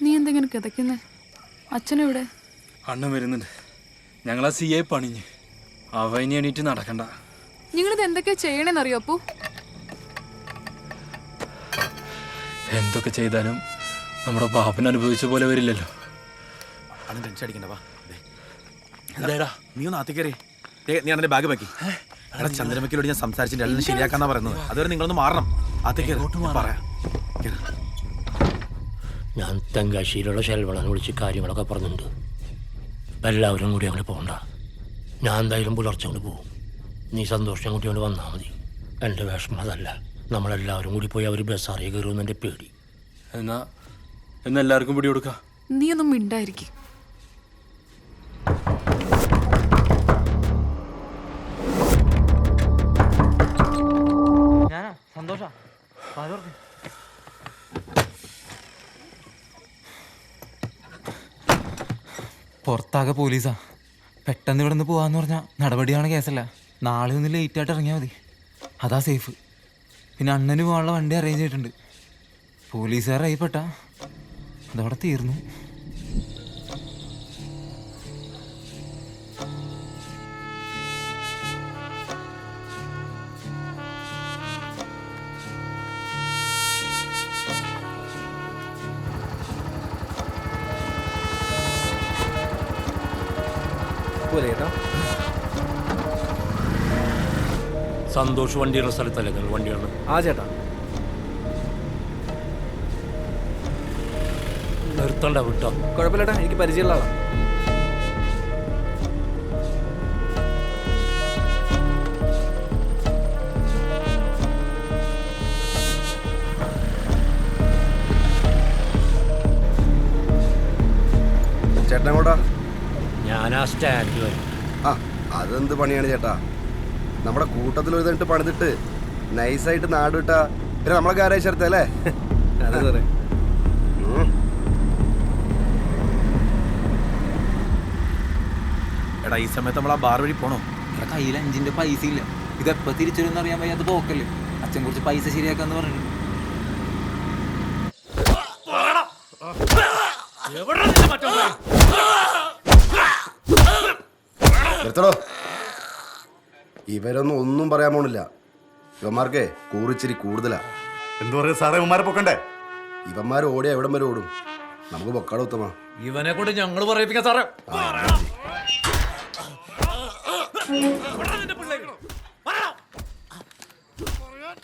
നീ എന്തെങ്കിലും കിതക്കുന്നേ? അച്ഛനെവിടെ? അണ്ണൻ വരുന്നുണ്ട്. ഞങ്ങളാ CA പണിഞ്ഞ് അവ ഇനി എണീറ്റ് നടക്കണ്ട. നിങ്ങളിത് എന്തൊക്കെയാ ചെയ്യണേന്നറിയോ അപ്പു? എന്തൊക്കെ ചെയ്താലും നമ്മുടെ ബാപ്പൻ അനുഭവിച്ച പോലെ വരില്ലല്ലോ. ടെൻഷൻ അടിക്കണ്ട. നീ ഒന്ന് ആത്തി കയറി. നീ അവന്റെ ബാഗ് ബാക്കി. ചന്ദ്രമക്കലോട് ഞാൻ സംസാരിച്ചിട്ട് എല്ലാം ശരിയാക്കാന്നാ പറയുന്നത്. അതുവരെ നിങ്ങളൊന്ന് മാറണം. പറയാം. ഞാൻ തെങ്കാശ്ശേരിയുള്ള ശെൽവളനെ വിളിച്ച് കാര്യങ്ങളൊക്കെ പറഞ്ഞിട്ടുണ്ട്. എല്ലാവരും കൂടി അങ്ങനെ പോകണ്ട. ഞാൻ എന്തായാലും പുലർച്ചെ കൊണ്ട് പോകും. നീ സന്തോഷം കൂട്ടി കൊണ്ട് വന്നാൽ മതി. എൻ്റെ വിഷമം അതല്ല. നമ്മളെല്ലാവരും കൂടി പോയി അവർ ബസ് അറിയ കയറുമെന്ന് എൻ്റെ പേടി. എന്നാ എല്ലാവർക്കും പിടി കൊടുക്കാം. നീ ഒന്നും മിണ്ടായിരിക്കും. പുറത്താകെ പോലീസാ. പെട്ടെന്ന് ഇവിടെ നിന്ന് പോവാന്ന് പറഞ്ഞാൽ നടപടിയാണ്, കേസല്ല. നാളെ ഒന്ന് ലേറ്റായിട്ട് ഇറങ്ങിയാൽ മതി, അതാ സേഫ്. പിന്നെ അണ്ണന് പോകാനുള്ള വണ്ടി അറേഞ്ച് ചെയ്തിട്ടുണ്ട്. പോലീസുകാരായി പെട്ടാ അതവിടെ തീർന്നു. സന്തോഷ് വണ്ടിയുള്ള സ്ഥലത്തല്ലേ നിങ്ങൾ വണ്ടിയാണ്? ആ ചേട്ടാ, നിർത്തണ്ട വിട്ടോ. കുഴപ്പമില്ലേട്ടാ, എനിക്ക് പരിചയമുള്ള ആളാ. ചേട്ടൻ എങ്ങോട്ടാ? ഞാൻ ആ സ്റ്റാൻഡ് വരും. ആ, അതെന്ത് പണിയാണ് ചേട്ടാ? നമ്മുടെ കൂട്ടത്തിൽ ഒരു തന്നിട്ട് പണിതിട്ട് നൈസായിട്ട് നാട് വിട്ടാ പിന്നെ നമ്മളെ ഗാരേജ് ചേർത്തല്ലേ? അതെ സാറേ. എടാ, ഈ സമയത്ത് നമ്മൾ ആ ബാർ വഴി പോണോ? ഇവിടെ കയ്യിൽ 5 പൈസ ഇല്ല. ഇതെപ്പോ തിരിച്ചൊരുന്ന് അറിയാൻ വയ്യ. അത് പോക്കല്ലേ. അച്ഛൻ കുറച്ച് പൈസ ശരിയാക്കാന്ന് പറഞ്ഞിട്ടുണ്ട്. നിർത്തടോ. ഇവരൊന്നും ഒന്നും പറയാൻ പോണില്ല. ഇവന്മാർക്കേ കൂറിച്ചിരി കൂടുതലാ. എന്തു പറയാ സാറേ? ഇവന്മാരെ പൊക്കണ്ടേ? ഇവന്മാർ ഓടിയാ എവിടം വരെ ഓടും? നമുക്ക് പൊക്കാടോ ഉത്തമ. ഇവനെ കൊണ്ട് ഞങ്ങൾ പറയിപ്പിക്കാം സാറേ.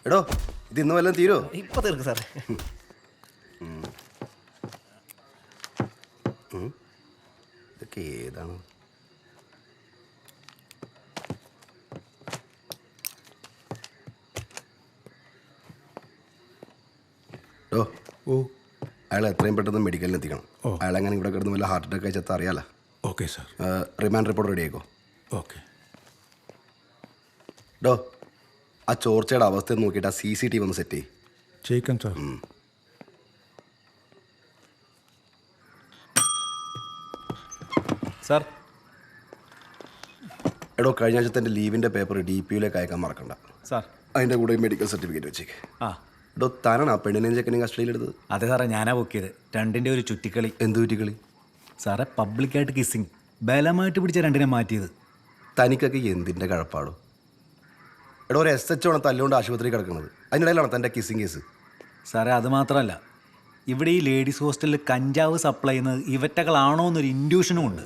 എടോ, ഇത് ഇന്ന് വല്ലതും തീരോ? ഇപ്പൊ തീർക്ക് സാറേ. ഇതൊക്കെ ഏതാണ്? ഓ, അയാൾ എത്രയും പെട്ടെന്ന് മെഡിക്കലിൽ എത്തിക്കണം. അയാളെങ്ങനെ ഇവിടെ കിടന്ന് വല്ല ഹാർട്ട് അറ്റാക്ക് അയച്ചാൽ അറിയാലോ. Okay sir. Remand report ready ആയിക്കോ. ഓക്കെ. ഡോ, ആ ചോർച്ചയുടെ അവസ്ഥ നോക്കിയിട്ട് ആ CCTV ഒന്ന് സെറ്റ് ചെയ്യിക്കാം സാർ. സാർ, എടോ, കഴിഞ്ഞ ആഴ്ചത്തെ എൻ്റെ ലീവിൻ്റെ പേപ്പർ DPUലേക്ക് അയക്കാൻ മറക്കണ്ട സാർ. അതിൻ്റെ കൂടെ മെഡിക്കൽ സർട്ടിഫിക്കറ്റ് വെച്ചേക്ക്. ആ, എടോ, താനാണ് ആ പെണ്ണിനെയും ചെക്കനെയും കസ്റ്റഡിയിലെടുത്തത്? അതെ സാറേ, ഞാനാ ബുക്ക് ചെയ്ത്. രണ്ടിൻ്റെ ഒരു ചുറ്റിക്കളി. എന്ത് ചുറ്റിക്കളി? സാറേ, പബ്ലിക്കായിട്ട് കിസ്സിങ് ബലമായിട്ട് പിടിച്ച രണ്ടിനെ മാറ്റിയത്. തനിക്കൊക്കെ എന്തിൻ്റെ കഴപ്പാടോ? എടോ, ഒരു SHO ആണ് തല്ലുകൊണ്ട് ആശുപത്രി കിടക്കുന്നത്. അതിനിടയിലാണ് തൻ്റെ കിസ്സിങ് കേസ്. സാറേ, അത് മാത്രമല്ല, ഇവിടെ ഈ ലേഡീസ് ഹോസ്റ്റലിൽ കഞ്ചാവ് സപ്ലൈ ചെയ്യുന്നത് ഇവറ്റകളാണോ എന്നൊരു ഇൻഡ്യൂഷനും ഉണ്ട്.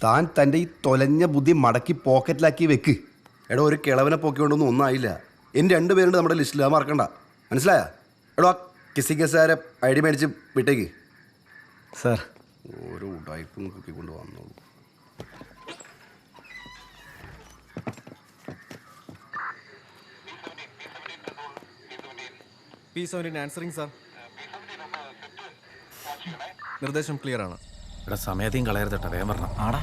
താൻ തൻ്റെ ഈ തൊലഞ്ഞ ബുദ്ധി മടക്കി പോക്കറ്റിലാക്കി വെക്ക്. എടോ, ഒരു കിളവനെ പൊക്കിക്കൊണ്ടൊന്നും ഒന്നായില്ല. എൻ്റെ 2 പേരുണ്ട് നമ്മുടെ ലിസ്റ്റിൽ, അത് മറക്കണ്ട. മനസ്സിലായ? എടോ, ആ കിസ്സിങ് കേസുകാരെ ID മേടിച്ച് വിട്ടേക്ക്. സാർ, ഓരോ ഉടായ്പും കുത്തിക്കൊണ്ട് വന്നോളൂ. P17 answering, sir. നിർദ്ദേശം ക്ലിയർ ആണ്. എടാ സമയത്തെയും കളയരുതട്ടെ, വേഗം വരണം. ആടാ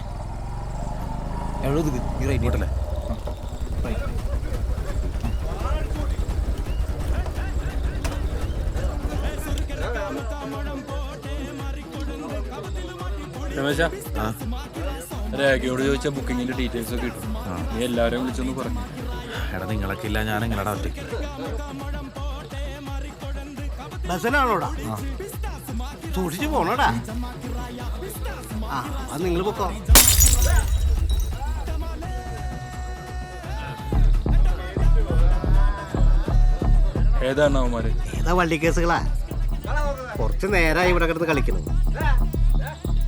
എഴുപത് ഈ റൈറ്റ് ഇങ്ങോട്ടല്ലേ? രമേശ, ആ രേഖയോട് ചോദിച്ച ബുക്കിങ്ങിന്റെ ഡീറ്റെയിൽസ് ഒക്കെ കിട്ടും. നീ എല്ലാവരെയും വിളിച്ചൊന്ന് പറഞ്ഞു. എടാ നിങ്ങളൊക്കെ ഇല്ല, ഞാൻ എങ്ങനെടാ ഒറ്റയ്ക്ക്? ബസ്സിനാണോടാ? സൂക്ഷിച്ചു പോണോടാ. ആ അത് നിങ്ങൾ പൊക്കോ. ഏതാണ് അവന്മാര്? ഏതാ വള്ളി കേസുകളാ? കുറച്ച് നേരമായി ഇവിടെ കിടന്ന് കളിക്കുന്നു.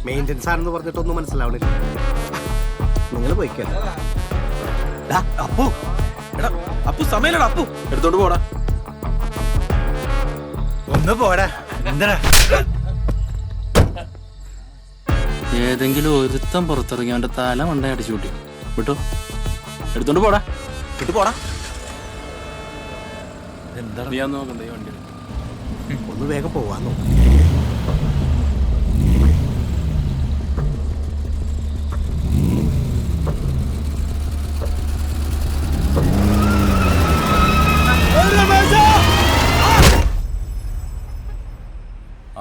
മെയിൻ്റെനൻസ് ആണെന്ന് പറഞ്ഞിട്ടൊന്നും മനസ്സിലാവണില്ല. നിങ്ങൾ പോയിക്കോ. അപ്പു, എടാ അപ്പു സമയല്ലടാ. അപ്പു എടുത്തോണ്ട് പോടാ. ഒന്ന് പോടാ. എന്താ ഏതെങ്കിലും ഒരുത്തം പുറത്തിറങ്ങി അവന്റെ തല മണ്ട അടിച്ചു കൂട്ടി വിട്ടോ. എടുത്തോണ്ട് പോടാ. ഇട്ട് പോടാ. എന്താണ് നീ അന്ന് നോക്കണ്ടേ ഈ വണ്ടി? ഒന്ന് വേഗം പോവാന്നോ.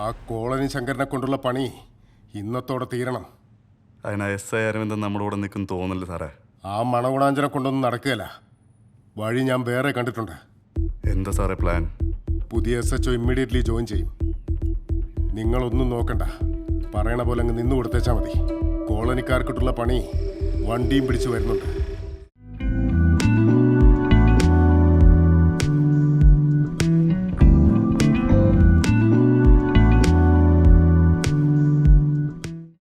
ആ കോളനി ശങ്കരനെ കൊണ്ടുള്ള പണി ഇന്നത്തോടെ തീരണം. അതിനാ SI അരവിന്ദൻ നമ്മുടെ കൂടെ നിൽക്കും തോന്നില്ല സാറേ. ആ മണഗുണാഞ്ചനെ കൊണ്ടൊന്നും നടക്കുകയില്ല. വഴി ഞാൻ വേറെ കണ്ടിട്ടുണ്ട്. എന്താ സാറേ പ്ലാൻ? പുതിയ SHO ഇമ്മീഡിയറ്റ്ലി ജോയിൻ ചെയ്യും. നിങ്ങളൊന്നും നോക്കണ്ട, പറയണ പോലെ അങ്ങ് നിന്നു കൊടുത്തേച്ചാൽ മതി. കോളനിക്കാർക്കിട്ടുള്ള പണി വണ്ടിയും പിടിച്ച് വരുന്നുണ്ട്.